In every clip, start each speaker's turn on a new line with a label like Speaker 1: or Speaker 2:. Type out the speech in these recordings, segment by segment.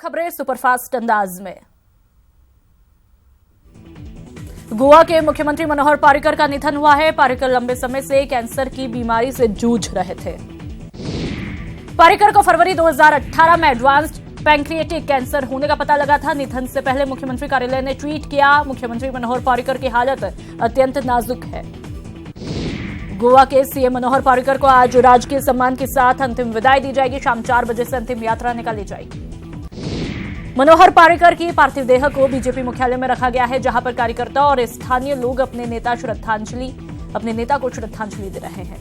Speaker 1: खबरें सुपरफास्ट अंदाज में। गोवा के मुख्यमंत्री मनोहर पारिकर का निधन हुआ है। पारिकर लंबे समय से कैंसर की बीमारी से जूझ रहे थे। पारिकर को फरवरी 2018 में एडवांस्ड पैंक्रिएटिक कैंसर होने का पता लगा था। निधन से पहले मुख्यमंत्री कार्यालय ने ट्वीट किया, मुख्यमंत्री मनोहर पारिकर की हालत अत्यंत नाजुक है। गोवा के सीएम मनोहर पारिकर को आज राजकीय सम्मान के साथ अंतिम विदाई दी जाएगी। शाम 4 बजे से अंतिम यात्रा निकाली जाएगी। मनोहर पारिकर की पार्थिव देह को बीजेपी मुख्यालय में रखा गया है, जहां पर कार्यकर्ता और स्थानीय लोग अपने नेता को श्रद्धांजलि दे रहे हैं।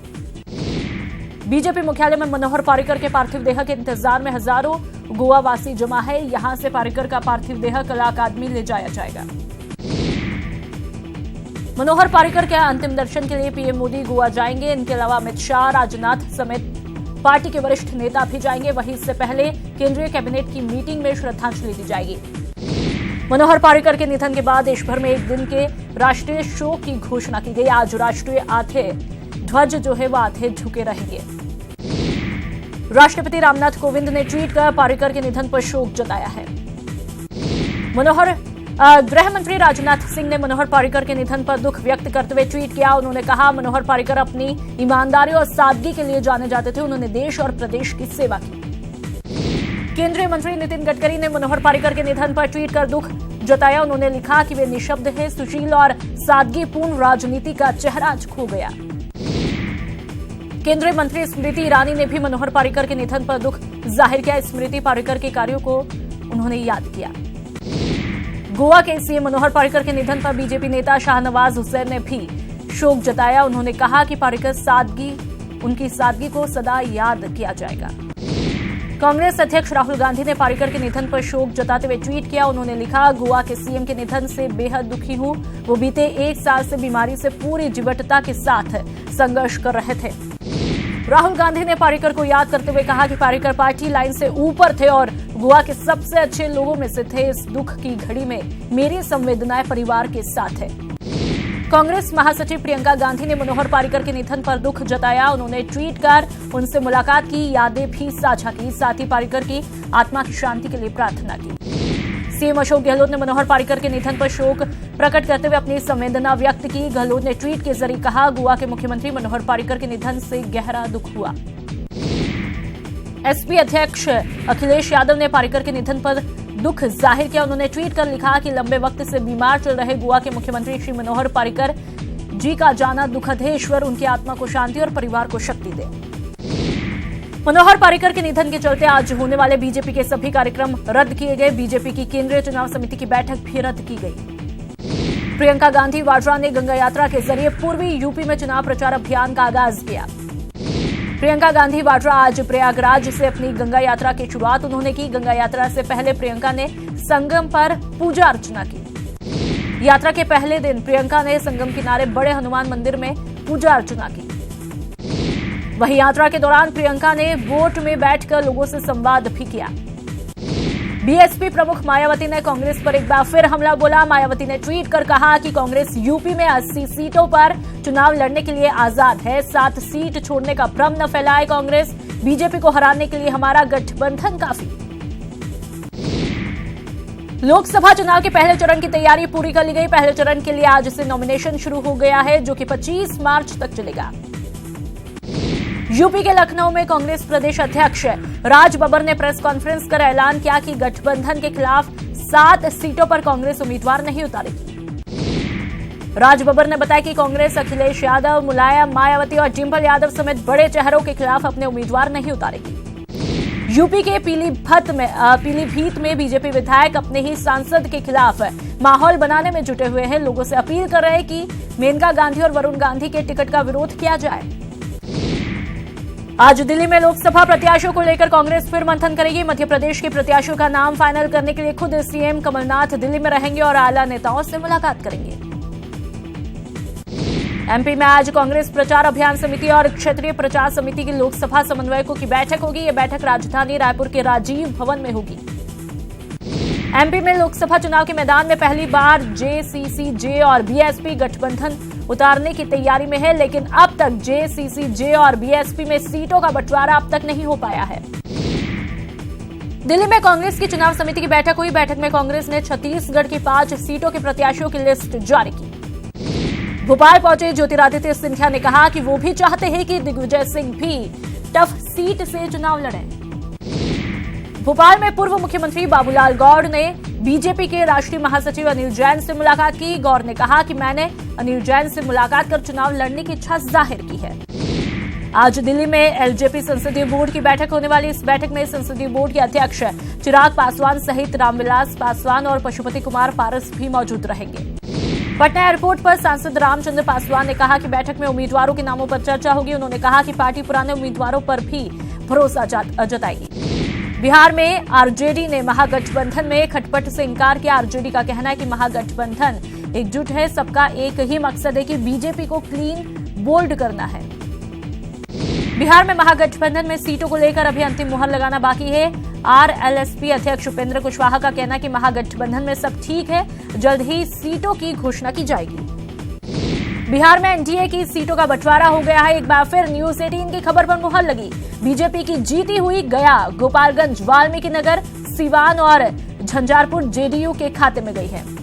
Speaker 1: बीजेपी मुख्यालय में मनोहर पारिकर के पार्थिव देह के इंतजार में हजारों गोवा वासी जमा है। यहां से पारिकर का पार्थिव देह कला अकादमी ले जाया जाएगा। मनोहर पारिकर के अंतिम दर्शन के लिए पीएम मोदी गोवा जाएंगे। इनके अलावा अमित शाह, राजनाथ समेत पार्टी के वरिष्ठ नेता भी जाएंगे। वहीं इससे पहले केंद्रीय कैबिनेट की मीटिंग में श्रद्धांजलि दी जाएगी। मनोहर पारिकर के निधन के बाद देशभर में एक दिन के राष्ट्रीय शोक की घोषणा की गई। आज राष्ट्रीय आधे ध्वज जो है वह आधे झुके रहेंगे। राष्ट्रपति रामनाथ कोविंद ने ट्वीट कर पारिकर के निधन पर शोक जताया है। गृह मंत्री राजनाथ सिंह ने मनोहर पारिकर के निधन पर दुख व्यक्त करते हुए ट्वीट किया। उन्होंने कहा, मनोहर पारिकर अपनी ईमानदारी और सादगी के लिए जाने जाते थे। उन्होंने देश और प्रदेश की सेवा की। केंद्रीय मंत्री नितिन गडकरी ने मनोहर पारिकर के निधन पर ट्वीट कर दुख जताया। उन्होंने लिखा कि वे निःशब्द हैं। सुशील और सादगीपूर्ण राजनीति का चेहरा आज खो गया। केंद्रीय मंत्री स्मृति ईरानी ने भी मनोहर पारिकर के निधन पर दुख जाहिर किया। स्मृति पारिकर के कार्यों को उन्होंने याद किया। गोवा के सीएम मनोहर पारिकर के निधन पर बीजेपी नेता शाहनवाज हुसैन ने भी शोक जताया। उन्होंने कहा कि उनकी सादगी को सदा याद किया जाएगा। कांग्रेस अध्यक्ष राहुल गांधी ने पारिकर के निधन पर शोक जताते हुए ट्वीट किया। उन्होंने लिखा, गोवा के सीएम के निधन से बेहद दुखी हूं। वो बीते 1 साल से बीमारी से पूरी जीवटता के साथ संघर्ष कर रहे थे। राहुल गांधी ने पारिकर को याद करते हुए कहा कि पारिकर पार्टी लाइन से ऊपर थे और गोवा के सबसे अच्छे लोगों में से थे। इस दुख की घड़ी में मेरी संवेदनाएं परिवार के साथ है। कांग्रेस महासचिव प्रियंका गांधी ने मनोहर पारिकर के निधन पर दुख जताया। उन्होंने ट्वीट कर उनसे मुलाकात की यादें भी साझा की। साथ ही पारिकर की आत्मा की शांति के लिए प्रार्थना की। सीएम अशोक गहलोत ने मनोहर पारिकर के निधन पर शोक प्रकट करते हुए अपनी संवेदना व्यक्त की। गहलोत ने ट्वीट के जरिए कहा, गोवा के मुख्यमंत्री मनोहर पारिकर के निधन से गहरा दुख हुआ। एसपी अध्यक्ष अखिलेश यादव ने पारिकर के निधन पर दुख जाहिर किया। उन्होंने ट्वीट कर लिखा कि लंबे वक्त से बीमार चल रहे गोवा के मुख्यमंत्री श्री मनोहर पारिकर जी का जाना दुखद है। ईश्वर उनकी आत्मा को शांति और परिवार को शक्ति दे। मनोहर पारिकर के निधन के चलते आज होने वाले बीजेपी के सभी कार्यक्रम रद्द किए गए। बीजेपी की केंद्रीय चुनाव समिति की बैठक भी रद्द की गई। प्रियंका गांधी वाड्रा ने गंगा यात्रा के जरिए पूर्वी यूपी में चुनाव प्रचार अभियान का आगाज किया। प्रियंका गांधी वाड्रा आज प्रयागराज से अपनी गंगा यात्रा की शुरुआत उन्होंने की। गंगा यात्रा से पहले प्रियंका ने संगम पर पूजा अर्चना की। यात्रा के पहले दिन प्रियंका ने संगम किनारे बड़े हनुमान मंदिर में पूजा अर्चना की। वहीं यात्रा के दौरान प्रियंका ने बोट में बैठकर लोगों से संवाद भी किया। बीएसपी प्रमुख मायावती ने कांग्रेस पर एक बार फिर हमला बोला। मायावती ने ट्वीट कर कहा कि कांग्रेस यूपी में 80 सीटों पर चुनाव लड़ने के लिए आजाद है। 7 सीट छोड़ने का भ्रम न फैलाए कांग्रेस। बीजेपी को हराने के लिए हमारा गठबंधन काफी। लोकसभा चुनाव के पहले चरण की तैयारी पूरी कर ली गई। पहले चरण के लिए आज से नॉमिनेशन शुरू हो गया है, जो कि 25 मार्च तक चलेगा। यूपी के लखनऊ में कांग्रेस प्रदेश अध्यक्ष राज बब्बर ने प्रेस कॉन्फ्रेंस कर ऐलान किया कि गठबंधन के खिलाफ 7 सीटों पर कांग्रेस उम्मीदवार नहीं उतारेगी। राज बब्बर ने बताया कि कांग्रेस अखिलेश यादव, मुलायम, मायावती और डिंपल यादव समेत बड़े चेहरों के खिलाफ अपने उम्मीदवार नहीं उतारेगी। यूपी के पीलीभीत में बीजेपी विधायक अपने ही सांसद के खिलाफ माहौल बनाने में जुटे हुए हैं। लोगों से अपील कर रहे हैं कि मेनका गांधी और वरुण गांधी के टिकट का विरोध किया जाए। आज दिल्ली में लोकसभा प्रत्याशियों को लेकर कांग्रेस फिर मंथन करेगी। मध्य प्रदेश के प्रत्याशियों का नाम फाइनल करने के लिए खुद सीएम कमलनाथ दिल्ली में रहेंगे और आला नेताओं से मुलाकात करेंगे। एमपी में आज कांग्रेस प्रचार अभियान समिति और क्षेत्रीय प्रचार समिति की लोकसभा समन्वयकों की बैठक होगी। यह बैठक राजधानी रायपुर के राजीव भवन में होगी। एमपी में लोकसभा चुनाव के मैदान में पहली बार जेसीसीजे और बीएसपी गठबंधन उतारने की तैयारी में है, लेकिन अब तक जेसीसीजे और बीएसपी में सीटों का बंटवारा अब तक नहीं हो पाया है। दिल्ली में कांग्रेस की चुनाव समिति की बैठक हुई। बैठक में कांग्रेस ने छत्तीसगढ़ की 5 सीटों के प्रत्याशियों की लिस्ट जारी की। भोपाल पहुंचे ज्योतिरादित्य सिंधिया ने कहा कि वो भी चाहते हैं कि दिग्विजय सिंह भी टफ सीट से चुनाव लड़ें। भोपाल में पूर्व मुख्यमंत्री बाबूलाल गौड़ ने बीजेपी के राष्ट्रीय महासचिव अनिल जैन से मुलाकात की। गौड़ ने कहा कि मैंने अनिल जैन से मुलाकात कर चुनाव लड़ने की इच्छा जाहिर की है। आज दिल्ली में एलजेपी संसदीय बोर्ड की बैठक होने वाली। इस बैठक में संसदीय बोर्ड के अध्यक्ष चिराग पासवान सहित रामविलास पासवान और पशुपति कुमार पारस भी मौजूद रहेंगे। पटना एयरपोर्ट पर सांसद रामचंद्र पासवान ने कहा कि बैठक में उम्मीदवारों के नामों पर चर्चा होगी। उन्होंने कहा कि पार्टी पुराने उम्मीदवारों पर भी भरोसा जताएगी। बिहार में आरजेडी ने महागठबंधन में खटपट से इंकार किया। आरजेडी का कहना है कि महागठबंधन एकजुट है, सबका एक ही मकसद है कि बीजेपी को क्लीन बोल्ड करना है। बिहार में महागठबंधन में सीटों को लेकर अभी अंतिम मुहर लगाना बाकी है। आरएलएसपी अध्यक्ष उपेंद्र कुशवाहा का कहना है कि महागठबंधन में सब ठीक है, जल्द ही सीटों की घोषणा की जाएगी। बिहार में एनडीए की सीटों का बंटवारा हो गया है। एक बार फिर न्यूज 18 की खबर पर मुहर लगी। बीजेपी की जीती हुई गया, गोपालगंज, वाल्मीकि नगर, सीवान और झंझारपुर जेडीयू के खाते में गई है।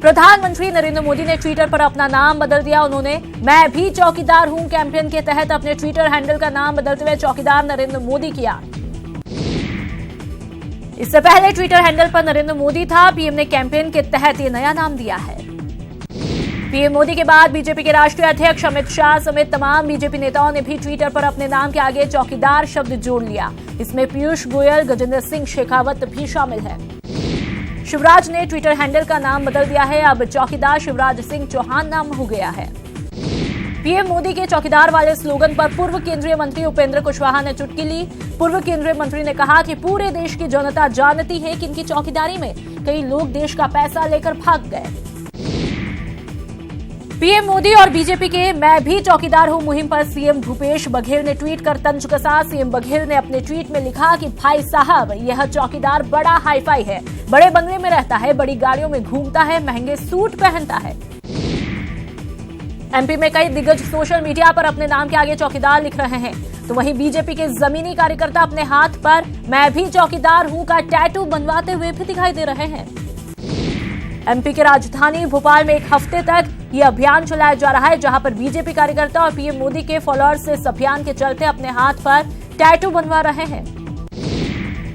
Speaker 1: प्रधानमंत्री नरेंद्र मोदी ने ट्विटर पर अपना नाम बदल दिया। उन्होंने मैं भी चौकीदार हूं कैंपेन के तहत अपने ट्विटर हैंडल का नाम बदलते हुए चौकीदार नरेंद्र मोदी किया। इससे पहले ट्विटर हैंडल पर नरेंद्र मोदी था। पीएम ने कैंपेन के तहत ये नया नाम दिया है। पीएम मोदी के बाद बीजेपी के राष्ट्रीय अध्यक्ष अमित शाह समेत तमाम बीजेपी नेताओं ने भी ट्विटर पर अपने नाम के आगे चौकीदार शब्द जोड़ लिया। इसमें पीयूष गोयल, गजेंद्र सिंह शेखावत भी शामिल है। शिवराज ने ट्विटर हैंडल का नाम बदल दिया है। अब चौकीदार शिवराज सिंह चौहान नाम हो गया है। पीएम मोदी के चौकीदार वाले स्लोगन पर पूर्व केंद्रीय मंत्री उपेंद्र कुशवाहा ने चुटकी ली। पूर्व केंद्रीय मंत्री ने कहा कि पूरे देश की जनता जानती है कि इनकी चौकीदारी में कई लोग देश का पैसा लेकर भाग गए। पीएम मोदी और बीजेपी के मैं भी चौकीदार हूं मुहिम पर सीएम भूपेश बघेल ने ट्वीट कर तंज कसा। सीएम बघेल ने अपने ट्वीट में लिखा कि भाई साहब, यह चौकीदार बड़ा हाईफाई है, बड़े बंगले में रहता है, बड़ी गाड़ियों में घूमता है, महंगे सूट पहनता है। एमपी में कई दिग्गज सोशल मीडिया पर अपने नाम के आगे चौकीदार लिख रहे हैं, तो वहीं बीजेपी के जमीनी कार्यकर्ता अपने हाथ पर मैं भी चौकीदार हूं का टैटू बनवाते हुए भी दिखाई दे रहे हैं। एमपी की राजधानी भोपाल में एक हफ्ते तक यह अभियान चलाया जा रहा है, जहां पर बीजेपी कार्यकर्ता और पीएम मोदी के फॉलोअर्स इस अभियान के चलते अपने हाथ पर टैटू बनवा रहे हैं।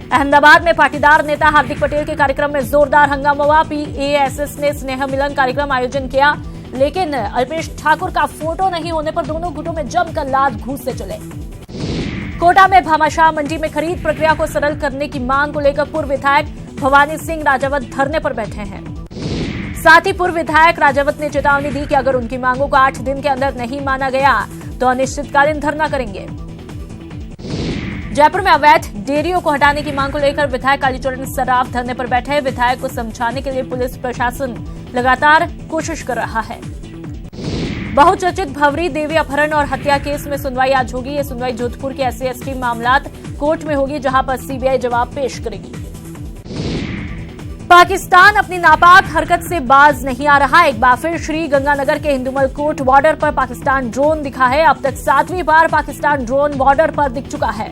Speaker 1: अहमदाबाद में पाटीदार नेता हार्दिक पटेल के कार्यक्रम में जोरदार हंगामा हुआ। पीएएसएस ने स्नेह मिलन कार्यक्रम आयोजन किया, लेकिन अल्पेश ठाकुर का फोटो नहीं होने पर दोनों गुटों में जमकर लात घूंसते चले। कोटा में भामाशाह मंडी में खरीद प्रक्रिया को सरल करने की मांग को लेकर पूर्व विधायक भवानी सिंह राजावत धरने पर बैठे हैं। साथ ही पूर्व विधायक राजावत ने चेतावनी दी कि अगर उनकी मांगों को 8 दिन के अंदर नहीं माना गया तो अनिश्चितकालीन धरना करेंगे। जयपुर में अवैध डेयरियों को हटाने की मांग को लेकर विधायक कालीचरण सराफ धरने पर बैठे हैं। विधायक को समझाने के लिए पुलिस प्रशासन लगातार कोशिश कर रहा है। बहुचर्चित भंवरी देवी अपहरण और हत्या केस में सुनवाई आज होगी। ये सुनवाई जोधपुर के SC/ST मामलात कोर्ट में होगी, जहां पर सीबीआई जवाब पेश करेगी। पाकिस्तान अपनी नापाक हरकत से बाज नहीं आ रहा। एक बार फिर श्री गंगानगर के हिंदुमल कोट बॉर्डर पर पाकिस्तान ड्रोन दिखा है। अब तक 7वीं बार पाकिस्तान ड्रोन बॉर्डर पर दिख चुका है।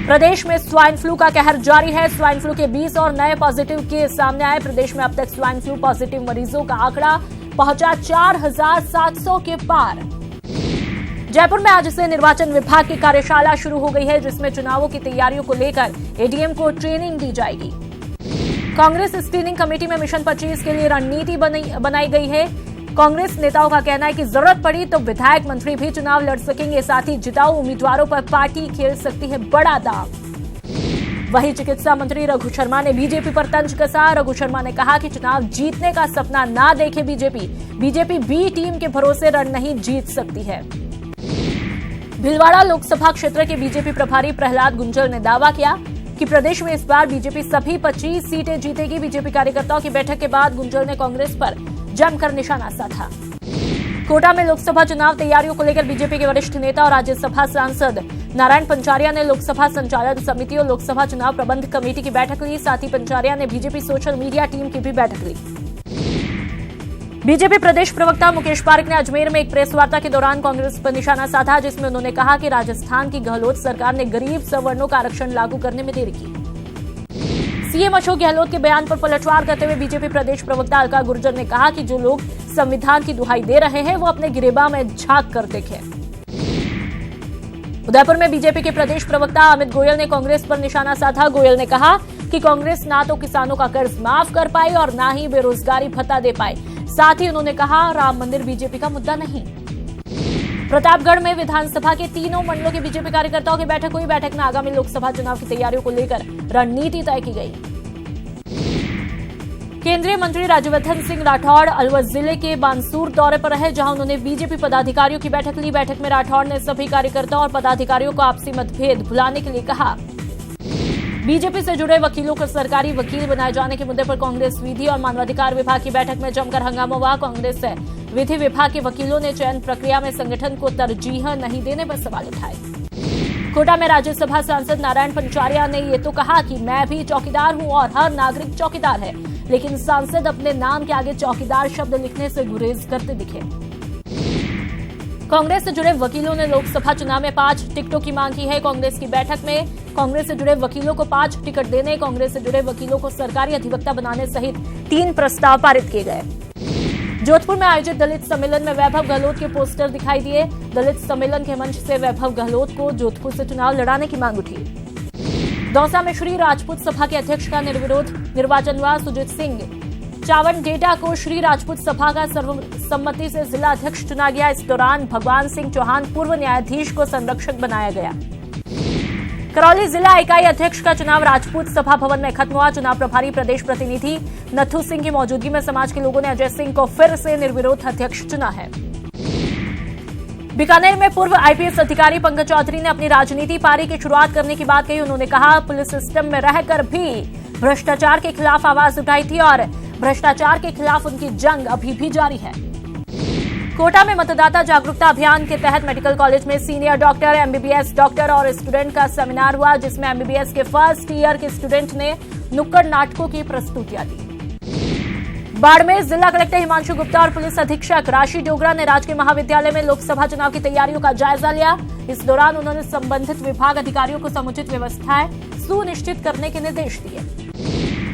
Speaker 1: प्रदेश में स्वाइन फ्लू का कहर जारी है। स्वाइन फ्लू के 20 और नए पॉजिटिव केस सामने आए। प्रदेश में अब तक स्वाइन फ्लू पॉजिटिव मरीजों का आंकड़ा पहुंचा 4700 के पार। जयपुर में आज से निर्वाचन विभाग की कार्यशाला शुरू हो गई है, जिसमें चुनावों की तैयारियों को लेकर एडीएम को ट्रेनिंग दी जाएगी। कांग्रेस स्क्रीनिंग कमेटी में मिशन 25 के लिए रणनीति बनाई गई है। कांग्रेस नेताओं का कहना है कि जरूरत पड़ी तो विधायक मंत्री भी चुनाव लड़ सकेंगे। साथ ही जिताऊ उम्मीदवारों पर पार्टी खेल सकती है बड़ा दांव। वहीं चिकित्सा मंत्री रघु शर्मा ने बीजेपी पर तंज कसा। रघु शर्मा ने कहा कि चुनाव जीतने का सपना ना देखे बीजेपी बी टीम के भरोसे रण नहीं जीत सकती है। भीलवाड़ा लोकसभा क्षेत्र के बीजेपी प्रभारी प्रहलाद गुंजल ने दावा किया कि प्रदेश में इस बार बीजेपी सभी 25 सीटें जीतेगी। बीजेपी कार्यकर्ताओं की बैठक के बाद गुंजल ने कांग्रेस पर जमकर निशाना साधा। कोटा में लोकसभा चुनाव तैयारियों को लेकर बीजेपी के वरिष्ठ नेता और राज्यसभा सांसद नारायण पंचारिया ने लोकसभा संचालन समिति और लोकसभा चुनाव प्रबंध कमेटी की बैठक ली। साथ ही पंचारिया ने बीजेपी सोशल मीडिया टीम की भी बैठक ली। बीजेपी प्रदेश प्रवक्ता मुकेश पारिक ने अजमेर में एक प्रेस वार्ता के दौरान कांग्रेस पर निशाना साधा, जिसमें उन्होंने कहा कि राजस्थान की गहलोत सरकार ने गरीब सवर्णों का आरक्षण लागू करने में देरी की। सीएम अशोक गहलोत के बयान पर पलटवार करते हुए बीजेपी प्रदेश प्रवक्ता अलका गुर्जर ने कहा कि जो लोग संविधान की दुहाई दे रहे हैं वो अपने गिरेबा में झांक कर देखें। उदयपुर में बीजेपी के प्रदेश प्रवक्ता अमित गोयल ने कांग्रेस पर निशाना साधा। गोयल ने कहा कि कांग्रेस ना तो किसानों का कर्ज माफ कर पाई और ना ही बेरोजगारी भत्ता दे पाई। साथ ही उन्होंने कहा राम मंदिर बीजेपी का मुद्दा नहीं। प्रतापगढ़ में विधानसभा के तीनों मंडलों के बीजेपी कार्यकर्ताओं की बैठक हुई। बैठक में आगामी लोकसभा चुनाव की तैयारियों को लेकर रणनीति तय की गई। केंद्रीय मंत्री राज्यवर्धन सिंह राठौड़ अलवर जिले के बानसूर दौरे पर रहे, जहां उन्होंने बीजेपी पदाधिकारियों की बैठक ली। बैठक में राठौड़ ने सभी कार्यकर्ताओं और पदाधिकारियों को आपसी मतभेद भुलाने के लिए कहा। बीजेपी से जुड़े वकीलों को सरकारी वकील बनाए जाने के मुद्दे पर कांग्रेस विधि और मानवाधिकार विभाग की बैठक में जमकर हंगामा हुआ। कांग्रेस से विधि विभाग के वकीलों ने चयन प्रक्रिया में संगठन को तरजीह नहीं देने पर सवाल उठाए। कोटा में राज्यसभा सांसद नारायण पंचारिया ने ये तो कहा कि मैं भी चौकीदार हूं और हर नागरिक चौकीदार है, लेकिन सांसद अपने नाम के आगे चौकीदार शब्द लिखने से गुरेज करते दिखे। कांग्रेस से जुड़े वकीलों ने लोकसभा चुनाव में 5 टिकटों की मांग की है। कांग्रेस की बैठक में कांग्रेस से जुड़े वकीलों को 5 टिकट देने, कांग्रेस से जुड़े वकीलों को सरकारी अधिवक्ता बनाने सहित 3 प्रस्ताव पारित किए गए। जोधपुर में आयोजित दलित सम्मेलन में वैभव गहलोत के पोस्टर दिखाई दिए। दलित सम्मेलन के मंच से वैभव गहलोत को जोधपुर से चुनाव लड़ाने की मांग उठी। दौसा में श्री राजपूत सभा के अध्यक्ष का निर्विरोध निर्वाचन हुआ। सुजीत सिंह चावनडेटा को श्री राजपूत सभा का सर्वसम्मति से जिला अध्यक्ष चुना गया। इस दौरान भगवान सिंह चौहान पूर्व न्यायाधीश को संरक्षक बनाया गया। करौली जिला इकाई अध्यक्ष का चुनाव राजपूत सभा भवन में खत्म हुआ। चुनाव प्रभारी प्रदेश प्रतिनिधि नथु सिंह की मौजूदगी में समाज के लोगों ने अजय सिंह को फिर से निर्विरोध अध्यक्ष चुना है। बीकानेर में पूर्व आईपीएस अधिकारी पंकज चौधरी ने अपनी राजनीति पारी की शुरुआत करने की बात कही। उन्होंने कहा पुलिस सिस्टम में रहकर भी भ्रष्टाचार के खिलाफ आवाज उठाई थी और भ्रष्टाचार के खिलाफ उनकी जंग अभी भी जारी है। कोटा में मतदाता जागरूकता अभियान के तहत मेडिकल कॉलेज में सीनियर डॉक्टर, एमबीबीएस डॉक्टर और स्टूडेंट का सेमिनार हुआ, जिसमें एमबीबीएस के फर्स्ट ईयर के स्टूडेंट ने नुक्कड़ नाटकों की प्रस्तुतियां दी। बाड़मेर जिला कलेक्टर हिमांशु गुप्ता और पुलिस अधीक्षक राशि डोगरा ने राजकीय महाविद्यालय में लोकसभा चुनाव की तैयारियों का जायजा लिया। इस दौरान उन्होंने संबंधित विभाग अधिकारियों को समुचित व्यवस्थाएं सुनिश्चित करने के निर्देश दिए।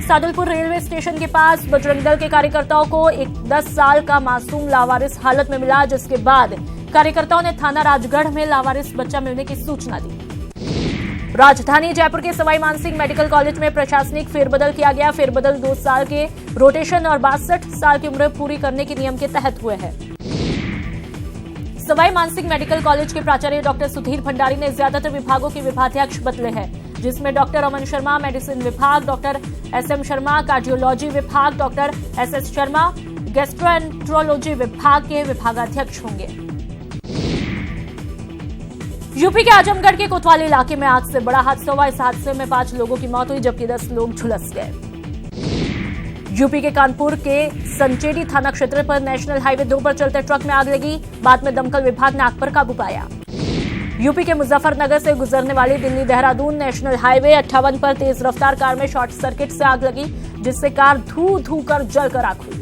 Speaker 1: सादुलपुर रेलवे स्टेशन के पास बजरंग दल के कार्यकर्ताओं को एक 10 साल का मासूम लावारिस हालत में मिला, जिसके बाद कार्यकर्ताओं ने थाना राजगढ़ में लावारिस बच्चा मिलने की सूचना दी। राजधानी जयपुर के सवाई मानसिंह मेडिकल कॉलेज में प्रशासनिक फेरबदल किया गया। फेरबदल 2 साल के रोटेशन और 62 साल की उम्र पूरी करने के नियम के तहत हुए हैं। सवाई मानसिंह मेडिकल कॉलेज के प्राचार्य डॉक्टर सुधीर भंडारी ने ज्यादातर विभागों के विभागाध्यक्ष बदले हैं, जिसमें डॉक्टर अमन शर्मा मेडिसिन विभाग, डॉक्टर एसएम शर्मा कार्डियोलॉजी विभाग, डॉक्टर एसएस शर्मा गैस्ट्रोएंट्रोलॉजी विभाग के विभागाध्यक्ष होंगे। यूपी के आजमगढ़ के कोतवाली इलाके में आग से बड़ा हादसा हुआ। इस हादसे में 5 लोगों की मौत हुई, जबकि 10 लोग झुलस गए। यूपी के कानपुर के संचेड़ी थाना क्षेत्र पर नेशनल हाईवे 2 पर चलते ट्रक में आग लगी। बाद में दमकल विभाग ने आग पर काबू पाया। यूपी के मुजफ्फरनगर से गुजरने वाली दिल्ली देहरादून नेशनल हाईवे 58 पर तेज रफ्तार कार में शॉर्ट सर्किट से आग लगी, जिससे कार धू कर जलकर राख हुई।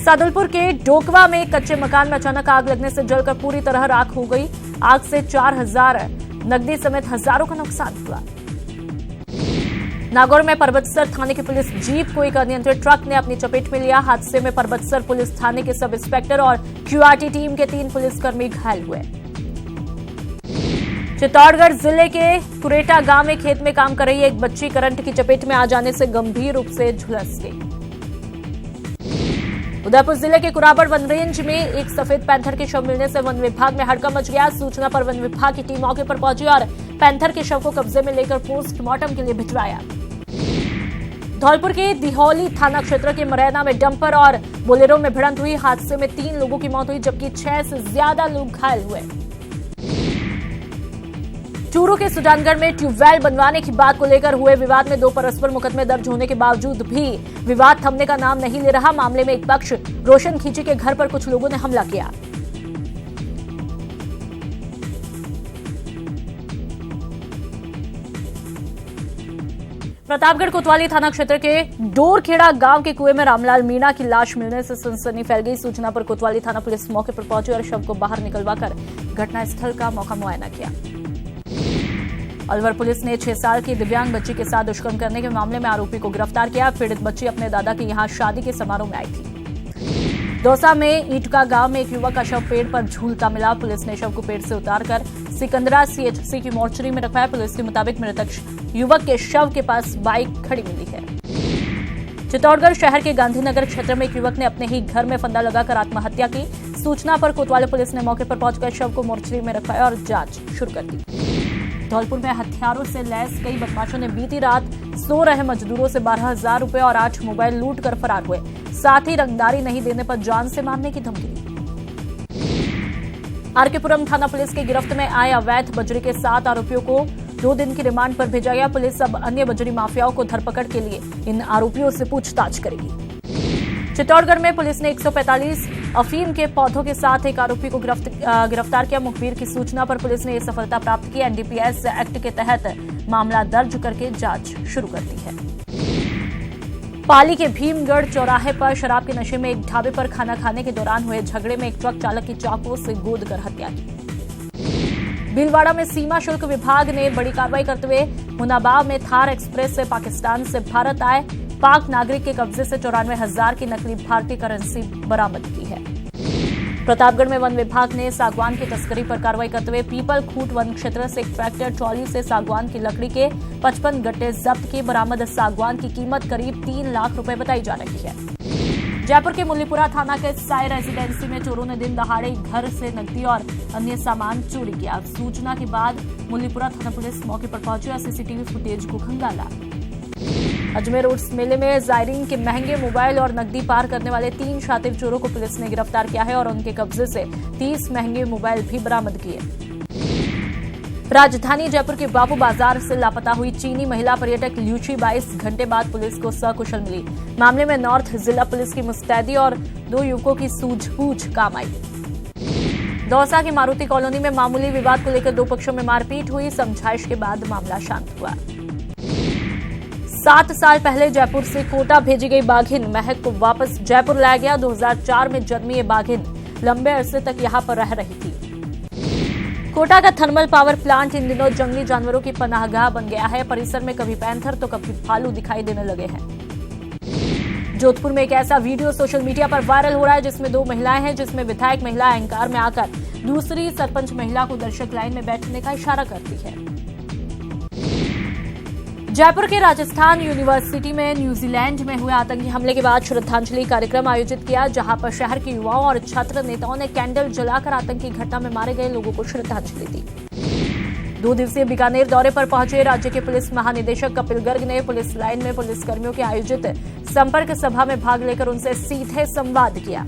Speaker 1: सादुलपुर के डोकवा में कच्चे मकान में अचानक आग लगने से जलकर पूरी तरह राख हो गई। आग से 4000 नकदी समेत हजारों का नुकसान हुआ। नागौर में परबतसर थाने की पुलिस जीप को एक अनियंत्रित ट्रक ने अपनी चपेट में लिया। हादसे में परबतसर पुलिस थाने के सब इंस्पेक्टर और क्यूआरटी टीम के 3 पुलिसकर्मी घायल हुए। चित्तौड़गढ़ जिले के कुरेटा गांव में खेत में काम कर रही एक बच्ची करंट की चपेट में आ जाने से गंभीर रूप से झुलस गई। उदयपुर जिले के कुराबड़ वन रेंज में एक सफेद पैंथर के शव मिलने से वन विभाग में हड़कंप मच गया। सूचना पर वन विभाग की टीम मौके पर पहुंची और पैंथर के शव को कब्जे में लेकर पोस्टमार्टम के लिए भिजवाया। धौलपुर के दिहौली थाना क्षेत्र के मरैना में डंपर और बोलेरो में भिड़ंत हुई। हादसे में 3 लोगों की मौत हुई, जबकि 6 से ज्यादा लोग घायल हुए। चूरू के सुजानगढ़ में ट्यूबवेल बनवाने की बात को लेकर हुए विवाद में 2 परस्पर मुकदमे दर्ज होने के बावजूद भी विवाद थमने का नाम नहीं ले रहा। मामले में एक पक्ष रोशन खींची के घर पर कुछ लोगों ने हमला किया। प्रतापगढ़ कोतवाली थाना क्षेत्र के डोरखेड़ा गांव के कुएं में रामलाल मीणा की लाश मिलने से सनसनी फैल गई। सूचना पर कोतवाली थाना पुलिस मौके पर पहुंची और शव को बाहर निकलवाकर घटनास्थल का मौका मुआयना किया। अलवर पुलिस ने 6 साल की दिव्यांग बच्ची के साथ दुष्कर्म करने के मामले में आरोपी को गिरफ्तार किया। पीड़ित बच्ची अपने दादा के यहां शादी के समारोह में आई थी। दौसा में ईटका गांव में एक युवक का शव पेड़ पर झूलता मिला। पुलिस ने शव को पेड़ से उतारकर सिकंदरा सीएचसी की मोर्चरी में रखवाया। पुलिस के मुताबिक मृतक युवक के शव के पास बाइक खड़ी मिली है। चित्तौड़गढ़ शहर के गांधीनगर क्षेत्र में एक युवक ने अपने ही घर में फंदा लगाकर आत्महत्या की। सूचना पर कोतवाली पुलिस ने मौके पर पहुंचकर शव को मोर्चरी में रखवाया और जांच शुरू कर दी। धौलपुर में हथियारों से लैस कई बदमाशों ने बीती रात सो रहे मजदूरों से 12,000 रुपए और 8 मोबाइल लूट कर फरार हुए। साथ ही रंगदारी नहीं देने पर जान से मारने की धमकी दी। आरकेपुरम थाना पुलिस की गिरफ्त में आए अवैध बजरी के 7 आरोपियों को 2 दिन की रिमांड पर भेजा गया। पुलिस अब अन्य बजरी माफियाओं को धरपकड़ के लिए इन आरोपियों से पूछताछ करेगी। चित्तौड़गढ़ में पुलिस ने 145 अफीम के पौधों के साथ एक आरोपी को गिरफ्तार किया। मुखबिर की सूचना पर पुलिस ने यह सफलता प्राप्त की। एनडीपीएस एक्ट के तहत मामला दर्ज करके जांच शुरू कर दी है। पाली के भीमगढ़ चौराहे पर शराब के नशे में एक ढाबे पर खाना खाने के दौरान हुए झगड़े में एक ट्रक चालक की चाकू से गोदकर हत्या की। भीलवाड़ा में सीमा शुल्क विभाग ने बड़ी कार्रवाई करते हुए मुनाबाव में थार एक्सप्रेस से पाकिस्तान से भारत आए पाक नागरिक के कब्जे से 94,000 की नकली भारतीय करेंसी बरामद की है। प्रतापगढ़ में वन विभाग ने सागवान की तस्करी पर कार्रवाई करते हुए पीपल खूट वन क्षेत्र से एक ट्रैक्टर ट्रॉली से सागवान की लकड़ी के 55 गट्टे जब्त किए। बरामद सागवान की कीमत करीब 3 लाख रुपए बताई जा रही है। जयपुर के मुल्लीपुरा थाना के साई रेजिडेंसी में चोरों ने दिन दहाड़े घर से नकदी और अन्य सामान चोरी किया। सूचना के बाद मुल्लीपुरा थाना पुलिस मौके पर पहुंची और सीसीटीवी फुटेज को खंगाला। अजमेर उर्स मेले में जायरीन के महंगे मोबाइल और नकदी पार करने वाले 3 शातिर चोरों को पुलिस ने गिरफ्तार किया है और उनके कब्जे से 30 महंगे मोबाइल भी बरामद किए। राजधानी जयपुर के बापू बाजार से लापता हुई चीनी महिला पर्यटक ल्यूची 22 घंटे बाद पुलिस को सकुशल मिली। मामले में नॉर्थ जिला पुलिस की मुस्तैदी और 2 युवकों की सूझबूझ काम आई। दौसा की मारुति कॉलोनी में मामूली विवाद को लेकर 2 पक्षों में मारपीट हुई। समझाइश के बाद मामला शांत हुआ। 7 साल पहले जयपुर से कोटा भेजी गई बाघिन महक को वापस जयपुर लाया गया। 2004 में जन्मी ये बाघिन लंबे अरसे तक यहां पर रह रही थी। कोटा का थर्मल पावर प्लांट इन दिनों जंगली जानवरों की पनाहगाह बन गया है। परिसर में कभी पैंथर तो कभी भालू दिखाई देने लगे हैं। जोधपुर में एक ऐसा वीडियो सोशल मीडिया पर वायरल हो रहा है जिसमें 2 महिलाएं हैं, जिसमें विधायक महिला अहंकार में आकर दूसरी सरपंच महिला को दर्शक लाइन में बैठने का इशारा करती है। जयपुर के राजस्थान यूनिवर्सिटी में न्यूजीलैंड में हुए आतंकी हमले के बाद श्रद्धांजलि कार्यक्रम आयोजित किया, जहां पर शहर के युवाओं और छात्र नेताओं ने कैंडल जलाकर आतंकी घटना में मारे गए लोगों को श्रद्धांजलि दी। 2 दिवसीय बीकानेर दौरे पर पहुंचे राज्य के पुलिस महानिदेशक कपिल गर्ग ने पुलिस लाइन में पुलिसकर्मियों के आयोजित संपर्क सभा में भाग लेकर उनसे सीधे संवाद किया।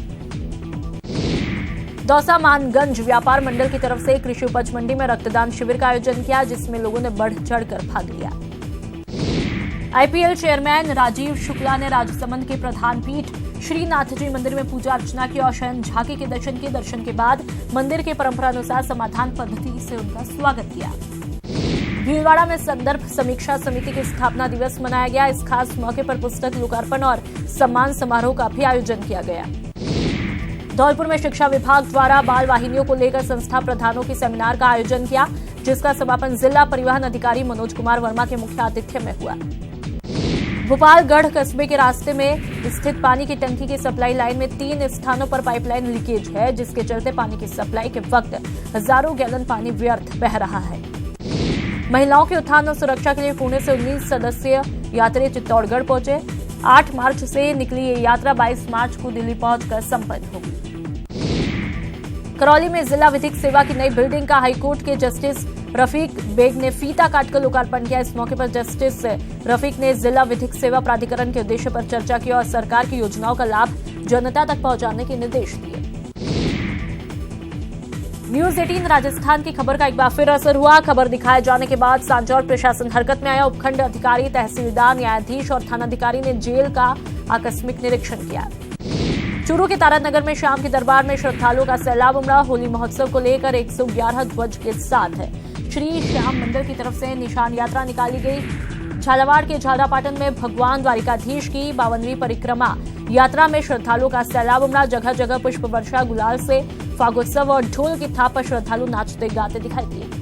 Speaker 1: दौसा मानगंज व्यापार मंडल की तरफ से कृषि उपज मंडी में रक्तदान शिविर का आयोजन किया, जिसमें लोगों ने बढ़ चढ़कर भाग लिया। आईपीएल चेयरमैन राजीव शुक्ला ने राजसमंद के प्रधान पीठ श्रीनाथ जी मंदिर में पूजा अर्चना की और शयन झांकी के दर्शन किए। दर्शन के बाद मंदिर के परंपरानुसार समाधान पद्धति से उनका स्वागत किया। भीलवाड़ा में संदर्भ समीक्षा समिति के स्थापना दिवस मनाया गया। इस खास मौके पर पुस्तक लोकार्पण और सम्मान समारोह का भी आयोजन किया गया। धौलपुर में शिक्षा विभाग द्वारा बाल वाहिनियों को लेकर संस्था प्रधानों की सेमिनार का आयोजन किया, जिसका समापन जिला परिवहन अधिकारी मनोज कुमार वर्मा के मुख्य आतिथ्य में हुआ। भोपालगढ़ कस्बे के रास्ते में स्थित पानी की टंकी की सप्लाई लाइन में 3 स्थानों पर पाइपलाइन लीकेज है, जिसके चलते पानी की सप्लाई के वक्त हजारों गैलन पानी व्यर्थ बह रहा है। महिलाओं के उत्थान और सुरक्षा के लिए पुणे से 19 सदस्यीय यात्री चित्तौड़गढ़ पहुंचे। 8 मार्च से निकली ये यात्रा 22 मार्च को दिल्ली पहुंचकर संपन्न होगी। करौली में जिला विधिक सेवा की नई बिल्डिंग का हाईकोर्ट के जस्टिस रफीक बेग ने फीता काटकर लोकार्पण किया। इस मौके पर जस्टिस रफीक ने जिला विधिक सेवा प्राधिकरण के उद्देश्य पर चर्चा की और सरकार की योजनाओं का लाभ जनता तक पहुंचाने के निर्देश दिए। न्यूज 18 राजस्थान की खबर का एक बार फिर असर हुआ। खबर दिखाए जाने के बाद सांचौर प्रशासन हरकत में आया। उपखंड अधिकारी, तहसीलदार, न्यायाधीश और थानाधिकारी ने जेल का आकस्मिक निरीक्षण किया। चूरू के तारानगर में शाम के दरबार में श्रद्धालुओं का सैलाब उमड़ा। होली महोत्सव को लेकर 111 ध्वज के साथ श्री श्याम मंदिर की तरफ से निशान यात्रा निकाली गई। झालावाड़ के झालरापाटन में भगवान द्वारिकाधीश की 52वीं परिक्रमा यात्रा में श्रद्धालुओं का सैलाब उमड़ा। जगह जगह पुष्प वर्षा, गुलाल से फागोत्सव और ढोल की थाप पर श्रद्धालु नाचते गाते दिखाई दिए।